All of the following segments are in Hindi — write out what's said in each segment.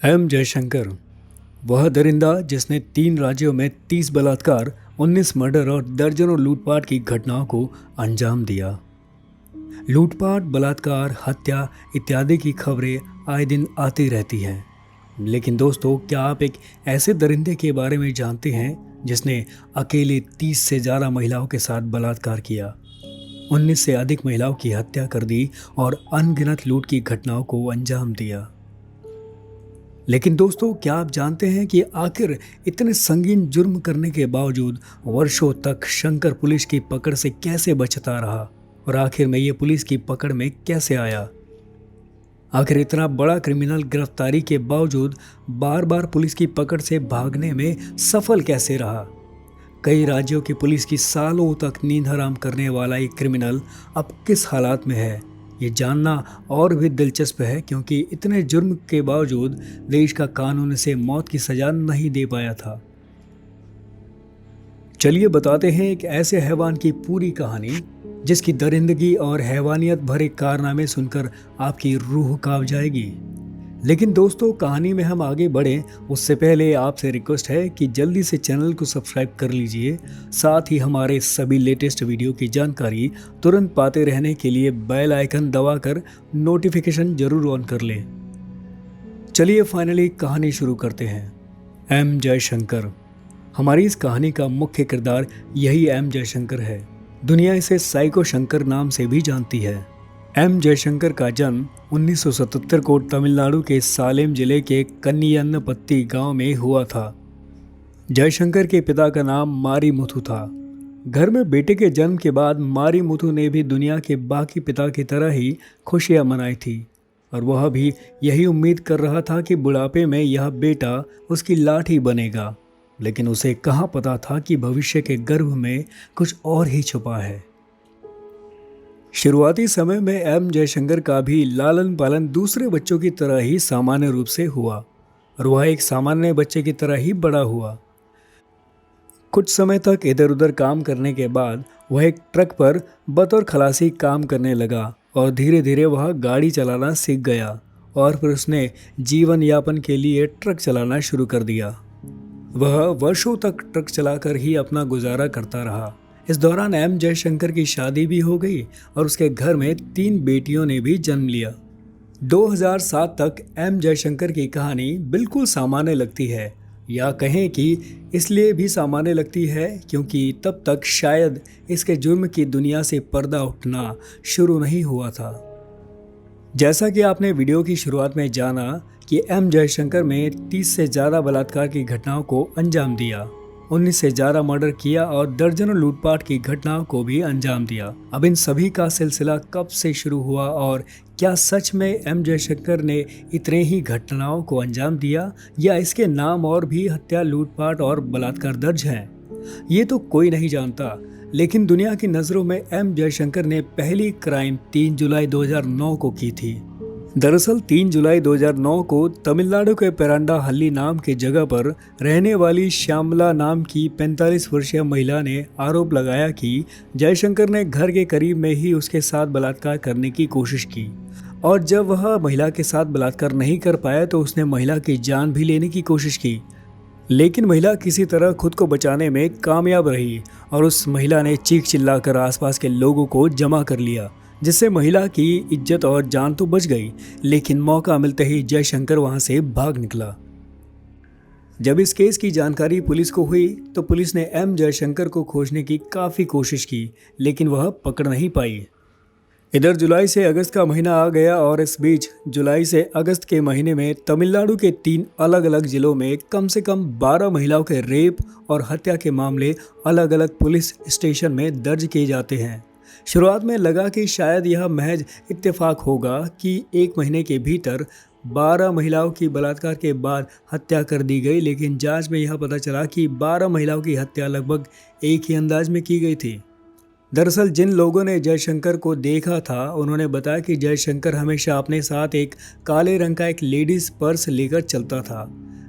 एम जयशंकर, वह दरिंदा जिसने 3 राज्यों में 30 बलात्कार, 19 मर्डर और दर्जनों लूटपाट की घटनाओं को अंजाम दिया। लूटपाट, बलात्कार, हत्या इत्यादि की खबरें आए दिन आती रहती हैं। लेकिन दोस्तों, क्या आप एक ऐसे दरिंदे के बारे में जानते हैं जिसने अकेले 30 से ज़्यादा महिलाओं के साथ बलात्कार किया, 19 से अधिक महिलाओं की हत्या कर दी और अनगिनत लूट की घटनाओं को अंजाम दिया। लेकिन दोस्तों, क्या आप जानते हैं कि आखिर इतने संगीन जुर्म करने के बावजूद वर्षों तक शंकर पुलिस की पकड़ से कैसे बचता रहा और आखिर में ये पुलिस की पकड़ में कैसे आया? आखिर इतना बड़ा क्रिमिनल गिरफ्तारी के बावजूद बार बार पुलिस की पकड़ से भागने में सफल कैसे रहा? कई राज्यों की पुलिस की सालों तक नींद हराम करने वाला ये क्रिमिनल अब किस हालात में है, ये जानना और भी दिलचस्प है, क्योंकि इतने जुर्म के बावजूद देश का कानून इसे मौत की सजा नहीं दे पाया था। चलिए बताते हैं एक ऐसे हैवान की पूरी कहानी जिसकी दरिंदगी और हैवानियत भरे कारनामे सुनकर आपकी रूह कांप जाएगी। लेकिन दोस्तों, कहानी में हम आगे बढ़ें उससे पहले आपसे रिक्वेस्ट है कि जल्दी से चैनल को सब्सक्राइब कर लीजिए। साथ ही हमारे सभी लेटेस्ट वीडियो की जानकारी तुरंत पाते रहने के लिए बेल आइकन दबाकर नोटिफिकेशन जरूर ऑन कर लें। चलिए फाइनली कहानी शुरू करते हैं। एम जयशंकर। हमारी इस कहानी का मुख्य किरदार यही एम जयशंकर है। दुनिया इसे साइको शंकर नाम से भी जानती है। एम जयशंकर का जन्म 1977 को तमिलनाडु के सालेम जिले के कन्नियन्नपत्ती गांव में हुआ था। जयशंकर के पिता का नाम मारीमुथु था। घर में बेटे के जन्म के बाद मारीमुथु ने भी दुनिया के बाकी पिता की तरह ही खुशियां मनाई थी और वह भी यही उम्मीद कर रहा था कि बुढ़ापे में यह बेटा उसकी लाठी बनेगा। लेकिन उसे कहाँ पता था कि भविष्य के गर्भ में कुछ और ही छुपा है। शुरुआती समय में एम जयशंकर का भी लालन पालन दूसरे बच्चों की तरह ही सामान्य रूप से हुआ और वह एक सामान्य बच्चे की तरह ही बड़ा हुआ। कुछ समय तक इधर उधर काम करने के बाद वह एक ट्रक पर बतौर खलासी काम करने लगा और धीरे धीरे वह गाड़ी चलाना सीख गया और फिर उसने जीवन यापन के लिए ट्रक चलाना शुरू कर दिया। वह वर्षों तक ट्रक चलाकर ही अपना गुजारा करता रहा। इस दौरान एम जयशंकर की शादी भी हो गई और उसके घर में 3 बेटियों ने भी जन्म लिया। 2007 तक एम जयशंकर की कहानी बिल्कुल सामान्य लगती है, या कहें कि इसलिए भी सामान्य लगती है क्योंकि तब तक शायद इसके जुर्म की दुनिया से पर्दा उठना शुरू नहीं हुआ था। जैसा कि आपने वीडियो की शुरुआत में जाना कि एम जयशंकर में 30 से ज़्यादा बलात्कार की घटनाओं को अंजाम दिया, 19 से ज़्यादा मर्डर किया और दर्जनों लूटपाट की घटनाओं को भी अंजाम दिया। अब इन सभी का सिलसिला कब से शुरू हुआ और क्या सच में एम जयशंकर ने इतने ही घटनाओं को अंजाम दिया, या इसके नाम और भी हत्या, लूटपाट और बलात्कार दर्ज हैं? ये तो कोई नहीं जानता। लेकिन दुनिया की नज़रों में एम जयशंकर ने पहली क्राइम 3 जुलाई 2009 को की थी। दरअसल 3 जुलाई 2009 को तमिलनाडु के पेरांडाहल्ली नाम की जगह पर रहने वाली श्यामला नाम की 45 वर्षीय महिला ने आरोप लगाया कि जयशंकर ने घर के करीब में ही उसके साथ बलात्कार करने की कोशिश की और जब वह महिला के साथ बलात्कार नहीं कर पाया तो उसने महिला की जान भी लेने की कोशिश की। लेकिन महिला किसी तरह खुद को बचाने में कामयाब रही और उस महिला ने चीख चिल्लाकर आसपास के लोगों को जमा कर लिया, जिससे महिला की इज्जत और जान तो बच गई, लेकिन मौका मिलते ही जयशंकर वहां से भाग निकला। जब इस केस की जानकारी पुलिस को हुई तो पुलिस ने एम जयशंकर को खोजने की काफ़ी कोशिश की, लेकिन वह पकड़ नहीं पाई। इधर जुलाई से अगस्त का महीना आ गया और इस बीच जुलाई से अगस्त के महीने में तमिलनाडु के 3 अलग अलग जिलों में कम से कम 12 महिलाओं के रेप और हत्या के मामले अलग अलग पुलिस स्टेशन में दर्ज किए जाते हैं। शुरुआत में लगा कि शायद यह महज इत्तेफाक होगा कि 1 महीने के भीतर 12 महिलाओं की बलात्कार के बाद हत्या कर दी गई, लेकिन जांच में यह पता चला कि 12 महिलाओं की हत्या लगभग एक ही अंदाज में की गई थी। दरअसल जिन लोगों ने जयशंकर को देखा था उन्होंने बताया कि जयशंकर हमेशा अपने साथ एक काले रंग का एक लेडीज पर्स लेकर चलता था।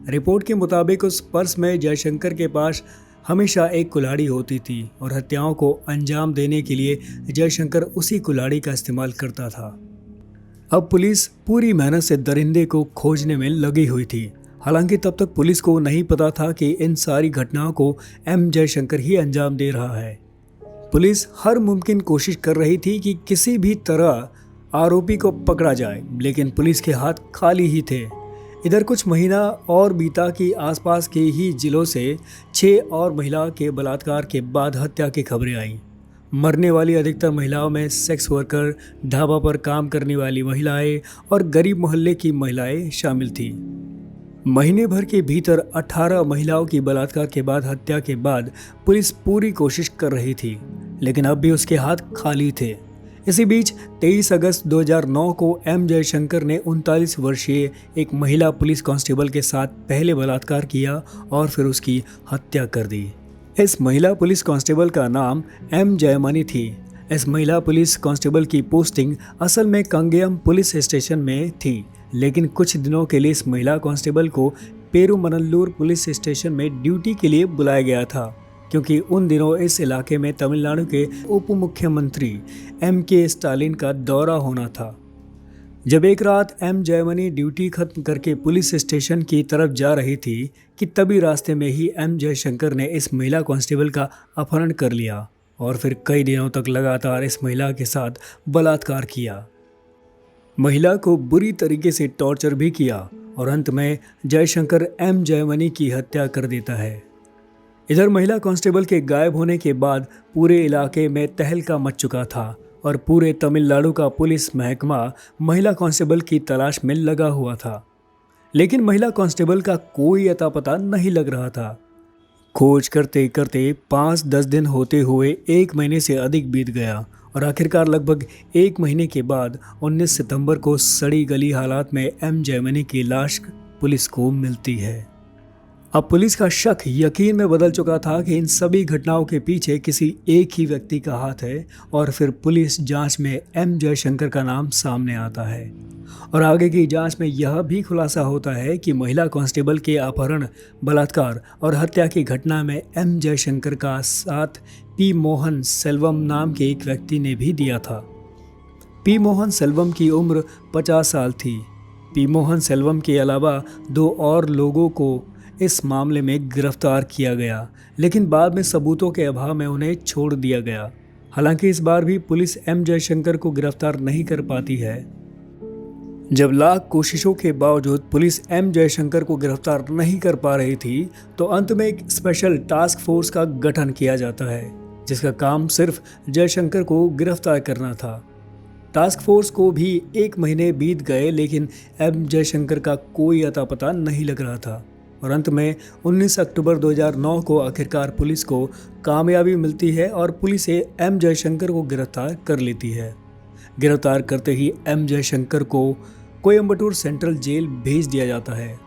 रिपोर्ट के मुताबिक उस पर्स में जयशंकर के पास हमेशा एक कुल्हाड़ी होती थी और हत्याओं को अंजाम देने के लिए जयशंकर उसी कुल्हाड़ी का इस्तेमाल करता था। अब पुलिस पूरी मेहनत से दरिंदे को खोजने में लगी हुई थी। हालांकि तब तक पुलिस को नहीं पता था कि इन सारी घटनाओं को एम जयशंकर ही अंजाम दे रहा है। पुलिस हर मुमकिन कोशिश कर रही थी कि किसी भी तरह आरोपी को पकड़ा जाए, लेकिन पुलिस के हाथ खाली ही थे। इधर कुछ महीना और बीता कि आसपास के ही जिलों से 6 और महिला के बलात्कार के बाद हत्या की खबरें आईं। मरने वाली अधिकतर महिलाओं में सेक्स वर्कर, ढाबा पर काम करने वाली महिलाएं और गरीब मोहल्ले की महिलाएं शामिल थीं। महीने भर के भीतर 18 महिलाओं की बलात्कार के बाद हत्या के बाद पुलिस पूरी कोशिश कर रही थी, लेकिन अब भी उसके हाथ खाली थे। इसी बीच 23 अगस्त 2009 को एम जयशंकर ने 39 वर्षीय एक महिला पुलिस कांस्टेबल के साथ पहले बलात्कार किया और फिर उसकी हत्या कर दी। इस महिला पुलिस कांस्टेबल का नाम एम जयमनी थी। इस महिला पुलिस कांस्टेबल की पोस्टिंग असल में कंगेयम पुलिस स्टेशन में थी, लेकिन कुछ दिनों के लिए इस महिला कांस्टेबल को पेरुमनल्लूर पुलिस स्टेशन में ड्यूटी के लिए बुलाया गया था, क्योंकि उन दिनों इस इलाके में तमिलनाडु के उप मुख्यमंत्री M.K. स्टालिन का दौरा होना था। जब एक रात एम जयमनी ड्यूटी खत्म करके पुलिस स्टेशन की तरफ जा रही थी कि तभी रास्ते में ही एम जयशंकर ने इस महिला कांस्टेबल का अपहरण कर लिया और फिर कई दिनों तक लगातार इस महिला के साथ बलात्कार किया। महिला को बुरी तरीके से टॉर्चर भी किया और अंत में जयशंकर एम जयमनी की हत्या कर देता है। इधर महिला कांस्टेबल के गायब होने के बाद पूरे इलाके में तहलका मच चुका था और पूरे तमिलनाडु का पुलिस महकमा महिला कांस्टेबल की तलाश में लगा हुआ था, लेकिन महिला कांस्टेबल का कोई अता पता नहीं लग रहा था। खोज करते करते 5-10 दिन होते हुए 1 महीने से अधिक बीत गया और आखिरकार लगभग 1 महीने के बाद 19 सितंबर को सड़ी गली हालात में एम जयमनी की लाश पुलिस को मिलती है। अब पुलिस का शक यकीन में बदल चुका था कि इन सभी घटनाओं के पीछे किसी एक ही व्यक्ति का हाथ है और फिर पुलिस जांच में एम जयशंकर का नाम सामने आता है और आगे की जांच में यह भी खुलासा होता है कि महिला कांस्टेबल के अपहरण, बलात्कार और हत्या की घटना में एम जयशंकर का साथ पी मोहन सेल्वम नाम के एक व्यक्ति ने भी दिया था। पी मोहन सेल्वम की उम्र 50 साल थी। पी मोहन सेल्वम के अलावा 2 और लोगों को इस मामले में गिरफ्तार किया गया, लेकिन बाद में सबूतों के अभाव में उन्हें छोड़ दिया गया। हालांकि इस बार भी पुलिस एम जयशंकर को गिरफ्तार नहीं कर पाती है। जब लाख कोशिशों के बावजूद पुलिस एम जयशंकर को गिरफ्तार नहीं कर पा रही थी, तो अंत में एक स्पेशल टास्क फोर्स का गठन किया जाता है, जिसका काम सिर्फ जयशंकर को गिरफ्तार करना था। टास्क फोर्स को भी 1 महीने बीत गए, लेकिन एम जयशंकर का कोई अता पता नहीं लग रहा था और अंत में 19 अक्टूबर 2009 को आखिरकार पुलिस को कामयाबी मिलती है और पुलिस एम जयशंकर को गिरफ्तार कर लेती है। गिरफ्तार करते ही एम जयशंकर को कोयम्बटूर सेंट्रल जेल भेज दिया जाता है।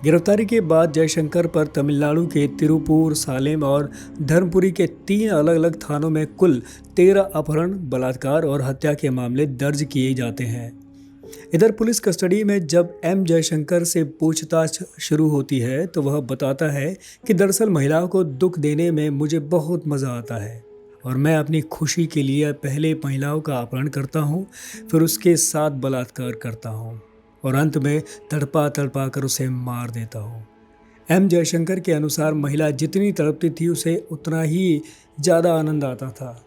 गिरफ्तारी के बाद जयशंकर पर तमिलनाडु के तिरुपुर, सालेम और धर्मपुरी के 3 अलग अलग थानों में कुल 13 अपहरण, बलात्कार और हत्या के मामले दर्ज किए जाते हैं। इधर पुलिस कस्टडी में जब एम जयशंकर से पूछताछ शुरू होती है तो वह बताता है कि दरअसल महिलाओं को दुख देने में मुझे बहुत मज़ा आता है और मैं अपनी खुशी के लिए पहले महिलाओं का अपहरण करता हूँ, फिर उसके साथ बलात्कार करता हूँ और अंत में तड़पा तड़पा कर उसे मार देता हूँ। एम जयशंकर के अनुसार महिला जितनी तड़पती थी उसे उतना ही ज़्यादा आनंद आता था।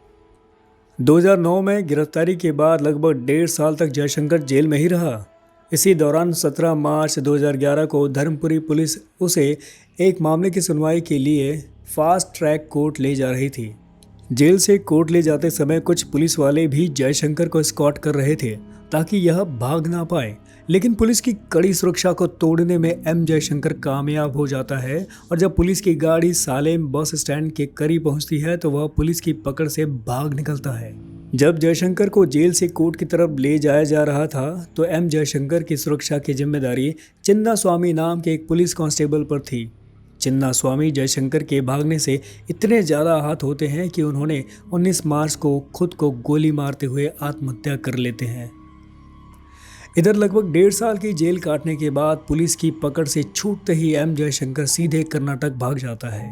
2009 में गिरफ्तारी के बाद लगभग 1.5 साल तक जयशंकर जेल में ही रहा। इसी दौरान 17 मार्च 2011 को धर्मपुरी पुलिस उसे एक मामले की सुनवाई के लिए फास्ट ट्रैक कोर्ट ले जा रही थी। जेल से कोर्ट ले जाते समय कुछ पुलिस वाले भी जयशंकर को एस्कॉर्ट कर रहे थे ताकि यह भाग ना पाए, लेकिन पुलिस की कड़ी सुरक्षा को तोड़ने में एम जयशंकर कामयाब हो जाता है और जब पुलिस की गाड़ी सालेम बस स्टैंड के करीब पहुंचती है तो वह पुलिस की पकड़ से भाग निकलता है। जब जयशंकर को जेल से कोर्ट की तरफ ले जाया जा रहा था तो एम जयशंकर की सुरक्षा की जिम्मेदारी चिन्ना स्वामी नाम के एक पुलिस कांस्टेबल पर थी। चिन्ना स्वामी जयशंकर के भागने से इतने ज़्यादा आहत होते हैं कि उन्होंने 19 मार्च को खुद को गोली मारते हुए आत्महत्या कर लेते हैं। इधर लगभग 1.5 साल की जेल काटने के बाद पुलिस की पकड़ से छूटते ही एम जयशंकर सीधे कर्नाटक भाग जाता है,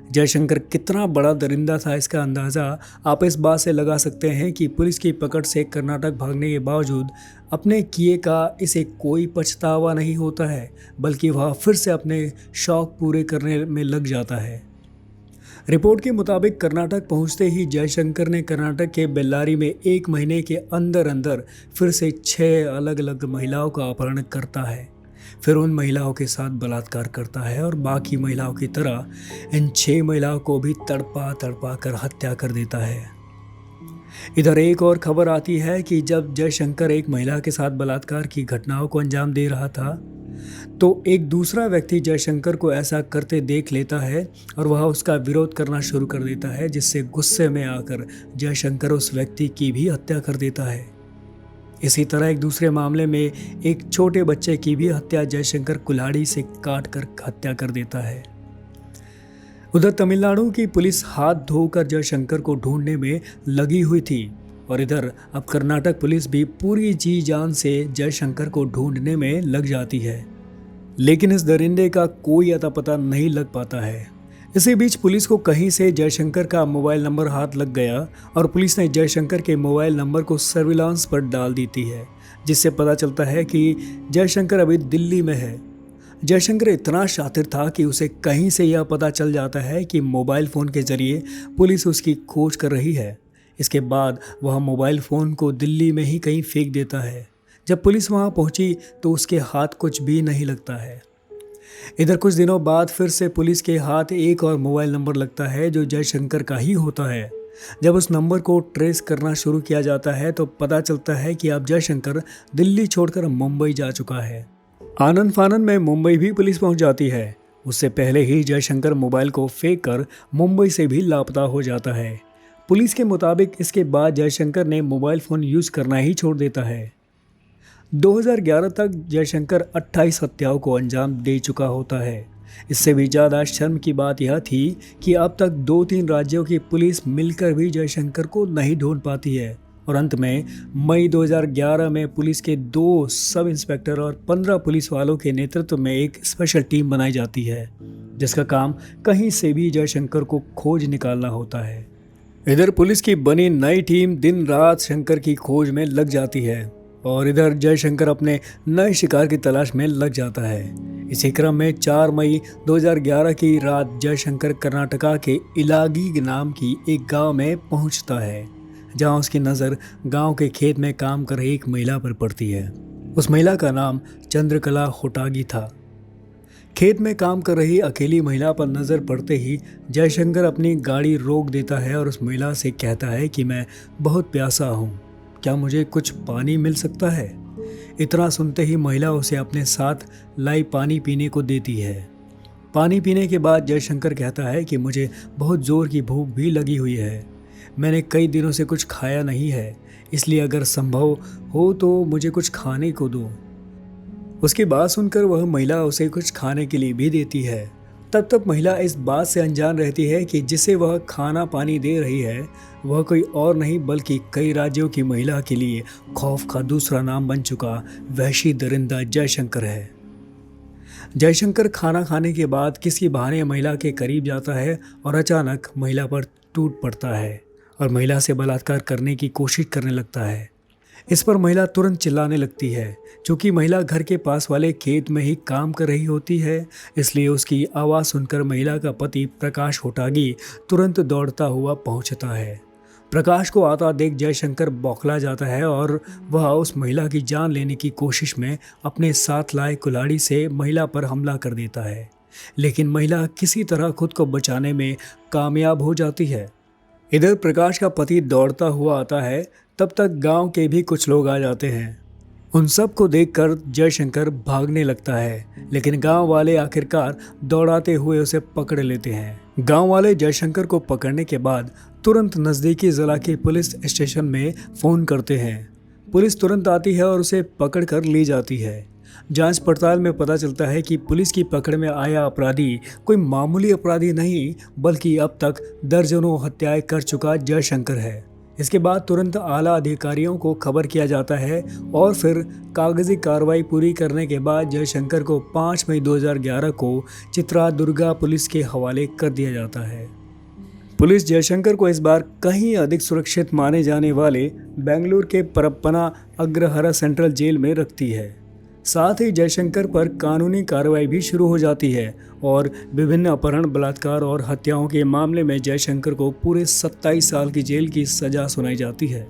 जयशंकर कितना बड़ा दरिंदा था इसका अंदाज़ा आप इस बात से लगा सकते हैं कि पुलिस की पकड़ से कर्नाटक भागने के बावजूद अपने किए का इसे कोई पछतावा नहीं होता है, बल्कि वह फिर से अपने शौक पूरे करने में लग जाता है। रिपोर्ट के मुताबिक कर्नाटक पहुंचते ही जयशंकर ने कर्नाटक के बेल्लारी में 1 महीने के अंदर अंदर फिर से 6 अलग अलग महिलाओं का अपहरण करता है, फिर उन महिलाओं के साथ बलात्कार करता है और बाकी महिलाओं की तरह इन 6 महिलाओं को भी तड़पा तड़पा कर हत्या कर देता है। इधर एक और खबर आती है कि जब जयशंकर एक महिला के साथ बलात्कार की घटनाओं को अंजाम दे रहा था तो एक दूसरा व्यक्ति जयशंकर को ऐसा करते देख लेता है और वह उसका विरोध करना शुरू कर देता है, जिससे गुस्से में आकर जयशंकर उस व्यक्ति की भी हत्या कर देता है। इसी तरह एक दूसरे मामले में एक छोटे बच्चे की भी हत्या जयशंकर कुल्हाड़ी से काट कर हत्या कर देता है। उधर तमिलनाडु की पुलिस हाथ धोकर जयशंकर को ढूंढने में लगी हुई थी और इधर अब कर्नाटक पुलिस भी पूरी जी जान से जयशंकर को ढूंढने में लग जाती है, लेकिन इस दरिंदे का कोई अता पता नहीं लग पाता है। इसी बीच पुलिस को कहीं से जयशंकर का मोबाइल नंबर हाथ लग गया और पुलिस ने जयशंकर के मोबाइल नंबर को सर्विलांस पर डाल देती है, जिससे पता चलता है कि जयशंकर अभी दिल्ली में है। जयशंकर इतना शातिर था कि उसे कहीं से यह पता चल जाता है कि मोबाइल फ़ोन के जरिए पुलिस उसकी खोज कर रही है। इसके बाद वह मोबाइल फ़ोन को दिल्ली में ही कहीं फेंक देता है। जब पुलिस वहां पहुंची तो उसके हाथ कुछ भी नहीं लगता है। इधर कुछ दिनों बाद फिर से पुलिस के हाथ एक और मोबाइल नंबर लगता है जो जयशंकर का ही होता है। जब उस नंबर को ट्रेस करना शुरू किया जाता है तो पता चलता है कि अब जयशंकर दिल्ली छोड़कर मुंबई जा चुका है। आनन फानन में मुंबई भी पुलिस पहुंच जाती है। उससे पहले ही जयशंकर मोबाइल को फेंक कर मुंबई से भी लापता हो जाता है। पुलिस के मुताबिक इसके बाद जयशंकर ने मोबाइल फ़ोन यूज़ करना ही छोड़ देता है। 2011 तक जयशंकर 28 हत्याओं को अंजाम दे चुका होता है। इससे भी ज़्यादा शर्म की बात यह थी कि अब तक 2-3 राज्यों की पुलिस मिलकर भी जयशंकर को नहीं ढूंढ पाती है और अंत में मई 2011 में पुलिस के 2 सब इंस्पेक्टर और 15 पुलिस वालों के नेतृत्व में एक स्पेशल टीम बनाई जाती है, जिसका काम कहीं से भी जयशंकर को खोज निकालना होता है। इधर पुलिस की बनी नई टीम दिन रात शंकर की खोज में लग जाती है और इधर जयशंकर अपने नए शिकार की तलाश में लग जाता है। इसी क्रम में 4 मई 2011 की रात जयशंकर कर्नाटका के इलागी नाम की एक गांव में पहुंचता है, जहां उसकी नज़र गांव के खेत में काम कर रही एक महिला पर पड़ती है। उस महिला का नाम चंद्रकला होटागी था। खेत में काम कर रही अकेली महिला पर नज़र पड़ते ही जयशंकर अपनी गाड़ी रोक देता है और उस महिला से कहता है कि मैं बहुत प्यासा हूँ, क्या मुझे कुछ पानी मिल सकता है। इतना सुनते ही महिला उसे अपने साथ लाई पानी पीने को देती है। पानी पीने के बाद जयशंकर कहता है कि मुझे बहुत ज़ोर की भूख भी लगी हुई है, मैंने कई दिनों से कुछ खाया नहीं है, इसलिए अगर संभव हो तो मुझे कुछ खाने को दो। उसकी बात सुनकर वह महिला उसे कुछ खाने के लिए भी देती है। तब तक महिला इस बात से अनजान रहती है कि जिसे वह खाना पानी दे रही है वह कोई और नहीं बल्कि कई राज्यों की महिला के लिए खौफ का दूसरा नाम बन चुका वहशी दरिंदा जयशंकर है। जयशंकर खाना खाने के बाद किसी बहाने महिला के करीब जाता है और अचानक महिला पर टूट पड़ता है और महिला से बलात्कार करने की कोशिश करने लगता है। इस पर महिला तुरंत चिल्लाने लगती है। चूँकि महिला घर के पास वाले खेत में ही काम कर रही होती है, इसलिए उसकी आवाज़ सुनकर महिला का पति प्रकाश होटागी तुरंत दौड़ता हुआ पहुंचता है। प्रकाश को आता देख जयशंकर बौखला जाता है और वह उस महिला की जान लेने की कोशिश में अपने साथ लाए कुल्हाड़ी से महिला पर हमला कर देता है, लेकिन महिला किसी तरह खुद को बचाने में कामयाब हो जाती है। इधर प्रकाश का पति दौड़ता हुआ आता है, तब तक गांव के भी कुछ लोग आ जाते हैं। उन सब को देखकर जयशंकर भागने लगता है, लेकिन गांव वाले आखिरकार दौड़ाते हुए उसे पकड़ लेते हैं। गांव वाले जयशंकर को पकड़ने के बाद तुरंत नज़दीकी ज़िला के पुलिस स्टेशन में फ़ोन करते हैं। पुलिस तुरंत आती है और उसे पकड़ कर ले जाती है। जांच पड़ताल में पता चलता है कि पुलिस की पकड़ में आया अपराधी कोई मामूली अपराधी नहीं बल्कि अब तक दर्जनों हत्याएं कर चुका जयशंकर है। इसके बाद तुरंत आला अधिकारियों को खबर किया जाता है और फिर कागजी कार्रवाई पूरी करने के बाद जयशंकर को 5 मई 2011 को चित्रादुर्गा पुलिस के हवाले कर दिया जाता है। पुलिस जयशंकर को इस बार कहीं अधिक सुरक्षित माने जाने वाले बेंगलुरु के परप्पना अग्रहारा सेंट्रल जेल में रखती है। साथ ही जयशंकर पर कानूनी कार्रवाई भी शुरू हो जाती है और विभिन्न अपहरण, बलात्कार और हत्याओं के मामले में जयशंकर को पूरे 27 साल की जेल की सजा सुनाई जाती है।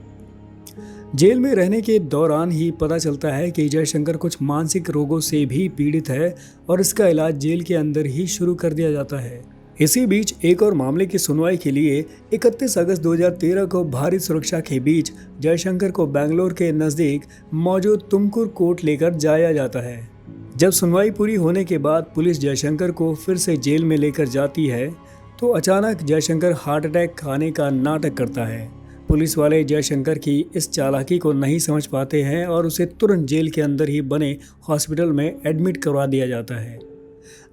जेल में रहने के दौरान ही पता चलता है कि जयशंकर कुछ मानसिक रोगों से भी पीड़ित है और इसका इलाज जेल के अंदर ही शुरू कर दिया जाता है। इसी बीच एक और मामले की सुनवाई के लिए 31 अगस्त 2013 को भारी सुरक्षा के बीच जयशंकर को बेंगलोर के नज़दीक मौजूद तुमकुर कोर्ट लेकर जाया जाता है। जब सुनवाई पूरी होने के बाद पुलिस जयशंकर को फिर से जेल में लेकर जाती है तो अचानक जयशंकर हार्ट अटैक आने का नाटक करता है। पुलिस वाले जयशंकर की इस चालाकी को नहीं समझ पाते हैं और उसे तुरंत जेल के अंदर ही बने हॉस्पिटल में एडमिट करवा दिया जाता है।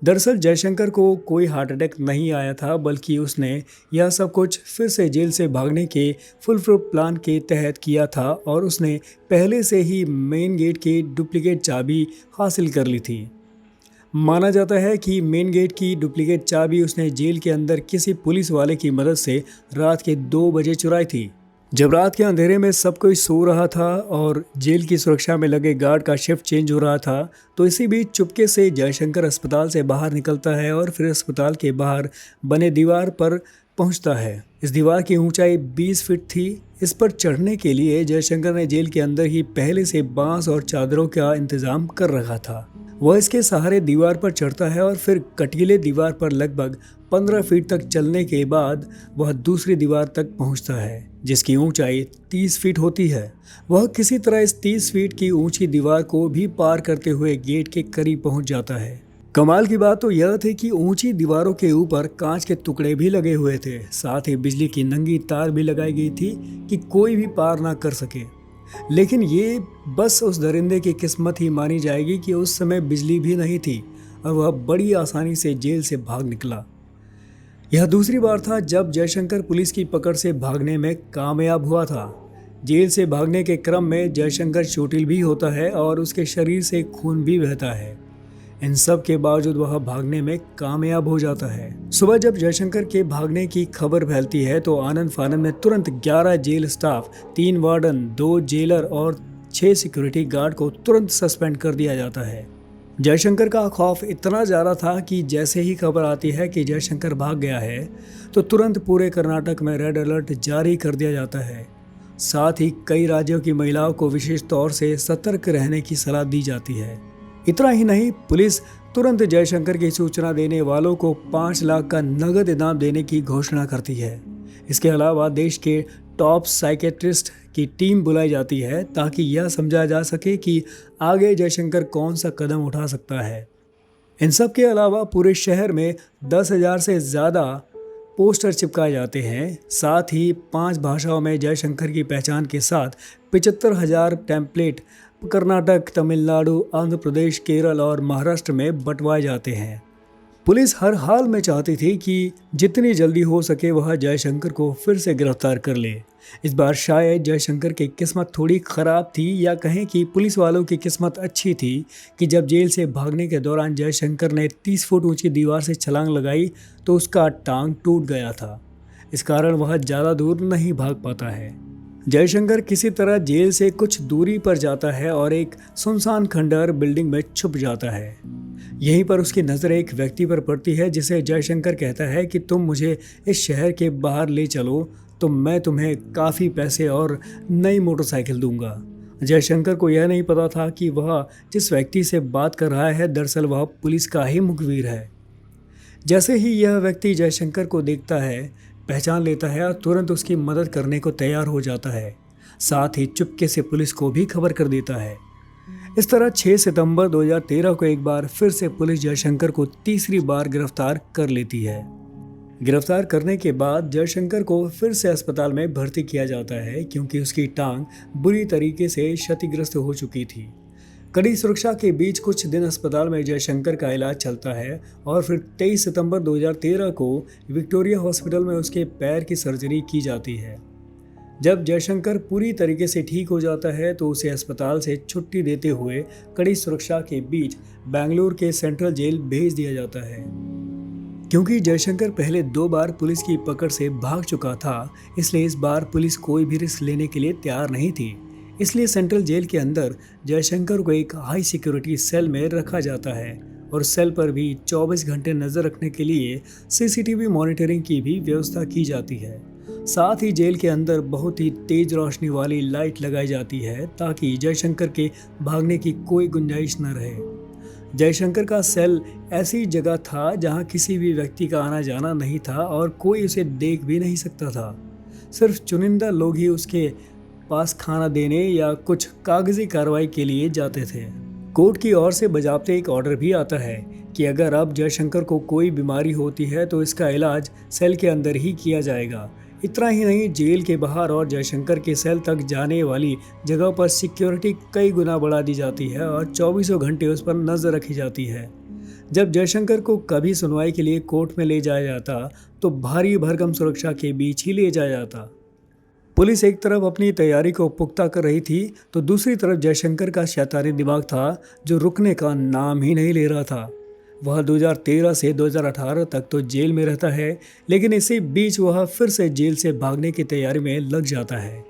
दरअसल जयशंकर को कोई हार्ट अटैक नहीं आया था, बल्कि उसने यह सब कुछ फिर से जेल से भागने के फुल प्लान के तहत किया था और उसने पहले से ही मेन गेट की डुप्लीकेट चाबी हासिल कर ली थी। माना जाता है कि मेन गेट की डुप्लीकेट चाबी उसने जेल के अंदर किसी पुलिस वाले की मदद से रात के 2 बजे चुराई थी। जब रात के अंधेरे में सब कोई सो रहा था और जेल की सुरक्षा में लगे गार्ड का शिफ्ट चेंज हो रहा था, तो इसी बीच चुपके से जयशंकर अस्पताल से बाहर निकलता है और फिर अस्पताल के बाहर बने दीवार पर पहुंचता है। इस दीवार की ऊंचाई 20 फीट थी। इस पर चढ़ने के लिए जयशंकर ने जेल के अंदर ही पहले से बांस और चादरों का इंतजाम कर रखा था। वह इसके सहारे दीवार पर चढ़ता है और फिर कटीले दीवार पर लगभग 15 फीट तक चलने के बाद वह दूसरी दीवार तक पहुंचता है, जिसकी ऊंचाई 30 फीट होती है। वह किसी तरह इस 30 फीट की ऊंची दीवार को भी पार करते हुए गेट के करीब पहुंच जाता है। कमाल की बात तो यह थी कि ऊंची दीवारों के ऊपर कांच के टुकड़े भी लगे हुए थे। साथ ही बिजली की नंगी तार भी लगाई गई थी कि कोई भी पार ना कर सके। लेकिन ये बस उस दरिंदे की किस्मत ही मानी जाएगी कि उस समय बिजली भी नहीं थी और वह बड़ी आसानी से जेल से भाग निकला। यह दूसरी बार था जब जयशंकर पुलिस की पकड़ से भागने में कामयाब हुआ था। जेल से भागने के क्रम में जयशंकर चोटिल भी होता है और उसके शरीर से खून भी बहता है। इन सब के बावजूद वह भागने में कामयाब हो जाता है। सुबह जब जयशंकर के भागने की खबर फैलती है तो आनंद फानंद में तुरंत 11 जेल स्टाफ, 3 वार्डन, 2 जेलर और 6 सिक्योरिटी गार्ड को तुरंत सस्पेंड कर दिया जाता है। जयशंकर का खौफ इतना ज़्यादा था कि जैसे ही खबर आती है कि जयशंकर भाग गया है तो तुरंत पूरे कर्नाटक में रेड अलर्ट जारी कर दिया जाता है। साथ ही कई राज्यों की महिलाओं को विशेष तौर से सतर्क रहने की सलाह दी जाती है। इतना ही नहीं, पुलिस तुरंत जयशंकर की सूचना देने वालों को 5 लाख का नगद इनाम देने की घोषणा करती है। इसके अलावा देश के टॉप साइकेट्रिस्ट की टीम बुलाई जाती है ताकि यह समझा जा सके कि आगे जयशंकर कौन सा कदम उठा सकता है। इन सब के अलावा पूरे शहर में 10,000 से ज़्यादा पोस्टर चिपकाए जाते हैं। साथ ही 5 भाषाओं में जयशंकर की पहचान के साथ 75,000 टेम्पलेट कर्नाटक, तमिलनाडु, आंध्र प्रदेश, केरल और महाराष्ट्र में बंटवाए जाते हैं। पुलिस हर हाल में चाहती थी कि जितनी जल्दी हो सके वह जयशंकर को फिर से गिरफ्तार कर ले। इस बार शायद जयशंकर की किस्मत थोड़ी ख़राब थी, या कहें कि पुलिस वालों की किस्मत अच्छी थी कि जब जेल से भागने के दौरान जयशंकर ने 30 फुट ऊंची दीवार से छलांग लगाई तो उसका टांग टूट गया था। इस कारण वह ज़्यादा दूर नहीं भाग पाता है। जयशंकर किसी तरह जेल से कुछ दूरी पर जाता है और एक सुनसान खंडहर बिल्डिंग में छुप जाता है। यहीं पर उसकी नज़र एक व्यक्ति पर पड़ती है जिसे जयशंकर कहता है कि तुम मुझे इस शहर के बाहर ले चलो तो मैं तुम्हें काफ़ी पैसे और नई मोटरसाइकिल दूंगा। जयशंकर को यह नहीं पता था कि वह जिस व्यक्ति से बात कर रहा है दरअसल वह पुलिस का ही मुखबिर है। जैसे ही यह व्यक्ति जयशंकर को देखता है, पहचान लेता है और तुरंत उसकी मदद करने को तैयार हो जाता है। साथ ही चुपके से पुलिस को भी खबर कर देता है। इस तरह 6 सितंबर 2013 को एक बार फिर से पुलिस जयशंकर को तीसरी बार गिरफ्तार कर लेती है। गिरफ्तार करने के बाद जयशंकर को फिर से अस्पताल में भर्ती किया जाता है क्योंकि उसकी टांग बुरी तरीके से क्षतिग्रस्त हो चुकी थी। कड़ी सुरक्षा के बीच कुछ दिन अस्पताल में जयशंकर का इलाज चलता है और फिर 23 सितंबर 2013 को विक्टोरिया हॉस्पिटल में उसके पैर की सर्जरी की जाती है। जब जयशंकर पूरी तरीके से ठीक हो जाता है तो उसे अस्पताल से छुट्टी देते हुए कड़ी सुरक्षा के बीच बेंगलुरु के सेंट्रल जेल भेज दिया जाता है। क्योंकि जयशंकर पहले 2 बार पुलिस की पकड़ से भाग चुका था, इसलिए इस बार पुलिस कोई भी रिस्क लेने के लिए तैयार नहीं थी। इसलिए सेंट्रल जेल के अंदर जयशंकर को एक हाई सिक्योरिटी सेल में रखा जाता है और सेल पर भी 24 घंटे नजर रखने के लिए सीसीटीवी मॉनिटरिंग की भी व्यवस्था की जाती है। साथ ही जेल के अंदर बहुत ही तेज रोशनी वाली लाइट लगाई जाती है ताकि जयशंकर के भागने की कोई गुंजाइश न रहे। जयशंकर का सेल ऐसी जगह था जहां किसी भी व्यक्ति का आना जाना नहीं था और कोई उसे देख भी नहीं सकता था। सिर्फ चुनिंदा लोग ही उसके पास खाना देने या कुछ कागजी कार्रवाई के लिए जाते थे। कोर्ट की ओर से बजाबते एक ऑर्डर भी आता है कि अगर अब जयशंकर को कोई बीमारी होती है तो इसका इलाज सेल के अंदर ही किया जाएगा। इतना ही नहीं, जेल के बाहर और जयशंकर के सेल तक जाने वाली जगह पर सिक्योरिटी कई गुना बढ़ा दी जाती है और 24 घंटे उस पर नजर रखी जाती है। जब जयशंकर को कभी सुनवाई के लिए कोर्ट में ले जाया जाता तो भारी भरकम सुरक्षा के बीच ही ले जाया जाता। पुलिस एक तरफ अपनी तैयारी को पुख्ता कर रही थी तो दूसरी तरफ जयशंकर का शैतानी दिमाग था जो रुकने का नाम ही नहीं ले रहा था। वह 2013 से 2018 तक तो जेल में रहता है, लेकिन इसी बीच वह फिर से जेल से भागने की तैयारी में लग जाता है।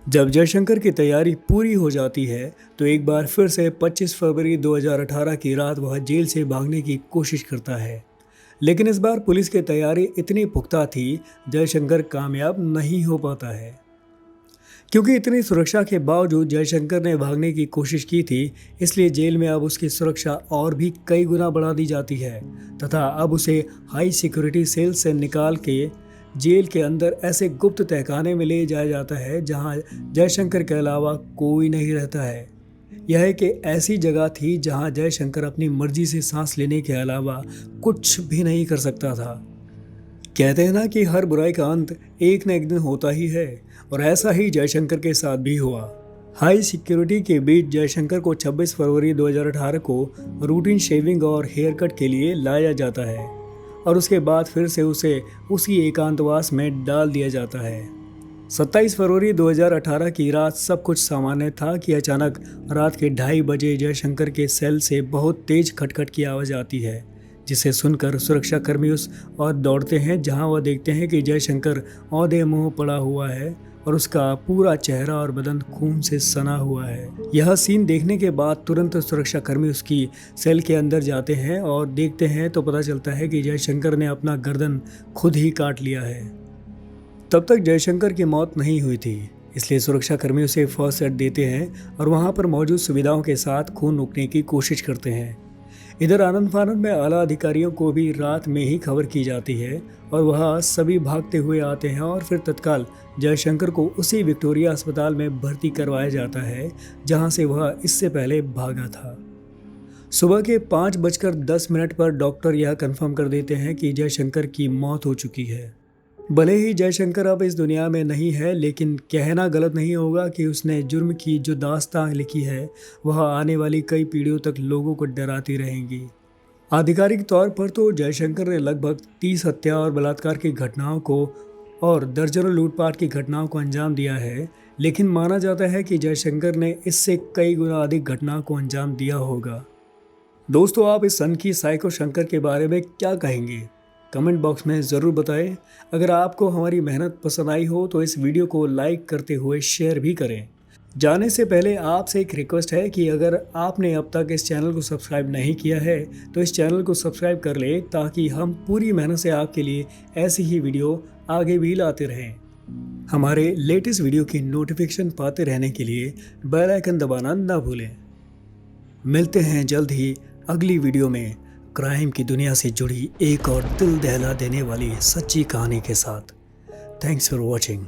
जब जयशंकर की तैयारी पूरी हो जाती है तो एक बार फिर से 25 फरवरी 2018 की रात वह जेल से भागने की कोशिश करता है, लेकिन इस बार पुलिस की तैयारी इतनी पुख्ता थी, जयशंकर कामयाब नहीं हो पाता है। क्योंकि इतनी सुरक्षा के बावजूद जयशंकर ने भागने की कोशिश की थी, इसलिए जेल में अब उसकी सुरक्षा और भी कई गुना बढ़ा दी जाती है तथा अब उसे हाई सिक्योरिटी सेल से निकाल के जेल के अंदर ऐसे गुप्त तहखाने में ले जाया जाता है जहां जयशंकर के अलावा कोई नहीं रहता है। यह एक ऐसी जगह थी जहां जयशंकर अपनी मर्जी से सांस लेने के अलावा कुछ भी नहीं कर सकता था। कहते हैं ना कि हर बुराई का अंत एक न एक दिन होता ही है, और ऐसा ही जयशंकर के साथ भी हुआ। हाई सिक्योरिटी के बीच जयशंकर को 26 फरवरी 2018 को रूटीन शेविंग और हेयर कट के लिए लाया जाता है और उसके बाद फिर से उसे उसी एकांतवास में डाल दिया जाता है। 27 फरवरी 2018 की रात सब कुछ सामान्य था कि अचानक रात के 2:30 बजे जयशंकर के सेल से बहुत तेज खटखट की आवाज़ आती है, जिसे सुनकर सुरक्षाकर्मी उस और दौड़ते हैं जहां वह देखते हैं कि जयशंकर औंधे मुंह पड़ा हुआ है और उसका पूरा चेहरा और बदन खून से सना हुआ है। यह सीन देखने के बाद तुरंत सुरक्षाकर्मी उसकी सेल के अंदर जाते हैं और देखते हैं तो पता चलता है कि जयशंकर ने अपना गर्दन खुद ही काट लिया है। तब तक जयशंकर की मौत नहीं हुई थी, इसलिए सुरक्षाकर्मी उसे फर्स्ट एड देते हैं और वहां पर मौजूद सुविधाओं के साथ खून रोकने की कोशिश करते हैं। इधर आनंद फानंद में आला अधिकारियों को भी रात में ही खबर की जाती है और वह सभी भागते हुए आते हैं और फिर तत्काल जयशंकर को उसी विक्टोरिया अस्पताल में भर्ती करवाया जाता है जहां से वह इससे पहले भागा था। सुबह के 5:10 पर डॉक्टर यह कंफर्म कर देते हैं कि जयशंकर की मौत हो चुकी है। भले ही जयशंकर अब इस दुनिया में नहीं है, लेकिन कहना गलत नहीं होगा कि उसने जुर्म की जो दास्तां लिखी है वह आने वाली कई पीढ़ियों तक लोगों को डराती रहेंगी। आधिकारिक तौर पर तो जयशंकर ने लगभग 30 हत्या और बलात्कार की घटनाओं को और दर्जनों लूटपाट की घटनाओं को अंजाम दिया है, लेकिन माना जाता है कि जयशंकर ने इससे कई गुना अधिक घटनाओं को अंजाम दिया होगा। दोस्तों, आप इस सनकी साइको शंकर के बारे में क्या कहेंगे? कमेंट बॉक्स में ज़रूर बताएं। अगर आपको हमारी मेहनत पसंद आई हो तो इस वीडियो को लाइक करते हुए शेयर भी करें। जाने से पहले आपसे एक रिक्वेस्ट है कि अगर आपने अब तक इस चैनल को सब्सक्राइब नहीं किया है तो इस चैनल को सब्सक्राइब कर लें ताकि हम पूरी मेहनत से आपके लिए ऐसी ही वीडियो आगे भी लाते रहें। हमारे लेटेस्ट वीडियो की नोटिफिकेशन पाते रहने के लिए बेल आइकन दबाना ना भूलें। मिलते हैं जल्द ही अगली वीडियो में क्राइम की दुनिया से जुड़ी एक और दिल दहला देने वाली सच्ची कहानी के साथ। Thanks for watching.